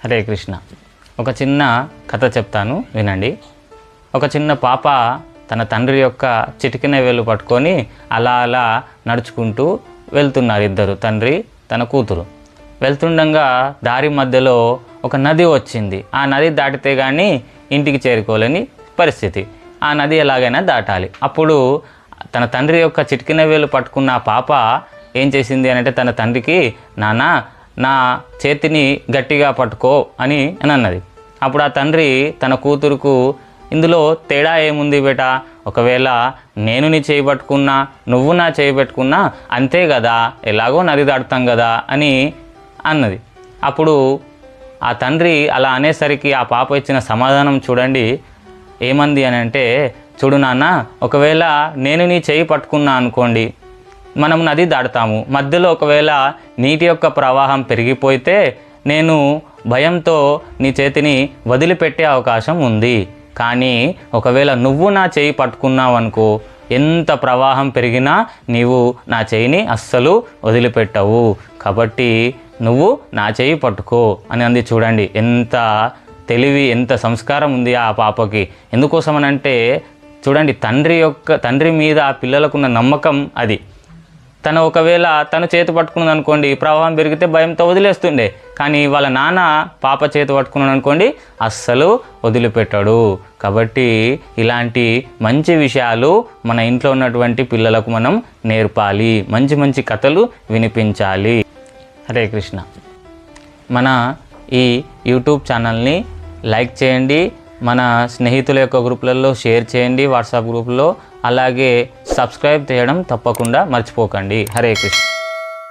హరే కృష్ణ. ఒక చిన్న కథ చెప్తాను, వినండి. ఒక చిన్న పాప తన తండ్రి యొక్క చిటికిన వేలు పట్టుకొని అలా అలా నడుచుకుంటూ వెళ్తున్నారు. ఇద్దరు, తండ్రి తన కూతురు. వెళ్తుండగా దారి మధ్యలో ఒక నది వచ్చింది. ఆ నది దాటితే కానీ ఇంటికి చేరుకోలేని పరిస్థితి. ఆ నది ఎలాగైనా దాటాలి. అప్పుడు తన తండ్రి యొక్క చిటికిన వేలు పట్టుకున్న ఆ పాప ఏం చేసింది అంటే తన తండ్రికి, నాన్న నా చేతిని గట్టిగా పట్టుకో అని అన్నది. అప్పుడు ఆ తండ్రి తన కూతురుకు, ఇందులో తేడా ఏముంది బేటా, ఒకవేళ నేను నీ చేయి పట్టుకున్నా నువ్వు నా చేయి పెట్టుకున్నా అంతే కదా, ఎలాగో నది దాటుతాం కదా అని అన్నది. అప్పుడు ఆ తండ్రి అలా అనేసరికి ఆ పాప ఇచ్చిన సమాధానం చూడండి ఏమంది అని అంటే, చూడు నాన్న, ఒకవేళ నేను నీ చేయి పట్టుకున్నా అనుకోండి, మనం నది దాటుతాము. మధ్యలో ఒకవేళ నీటి యొక్క ప్రవాహం పెరిగిపోతే నేను భయంతో నీ చేతిని వదిలిపెట్టే అవకాశం ఉంది. కానీ ఒకవేళ నువ్వు నా చేయి పట్టుకున్నావు అనుకో, ఎంత ప్రవాహం పెరిగినా నీవు నా చేయిని అస్సలు వదిలిపెట్టవు. కాబట్టి నువ్వు నా చేయి పట్టుకో అని అంది. చూడండి ఎంత తెలివి, ఎంత సంస్కారం ఉంది ఆ పాపకి. ఎందుకోసమనంటే చూడండి, తండ్రి మీద ఆ పిల్లలకున్న నమ్మకం అది. తను ఒకవేళ తను చేతి పట్టుకున్నది అనుకోండి, ప్రవాహం పెరిగితే భయంతో వదిలేస్తుండే. కానీ వాళ్ళ నాన్న పాప చేతి పట్టుకున్నాడు అనుకోండి, అస్సలు వదిలిపెట్టాడు. కాబట్టి ఇలాంటి మంచి విషయాలు మన ఇంట్లో ఉన్నటువంటి పిల్లలకు మనం నేర్పాలి. మంచి మంచి కథలు వినిపించాలి. హరే కృష్ణ. మన ఈ యూట్యూబ్ ఛానల్ని లైక్ చేయండి, మన స్నేహితుల యొక్క గ్రూపులలో షేర్ చేయండి, వాట్సాప్ గ్రూపులో. అలాగే సబ్స్క్రైబ్ చేయడం తప్పకుండా మర్చిపోకండి. హరే కృష్ణ.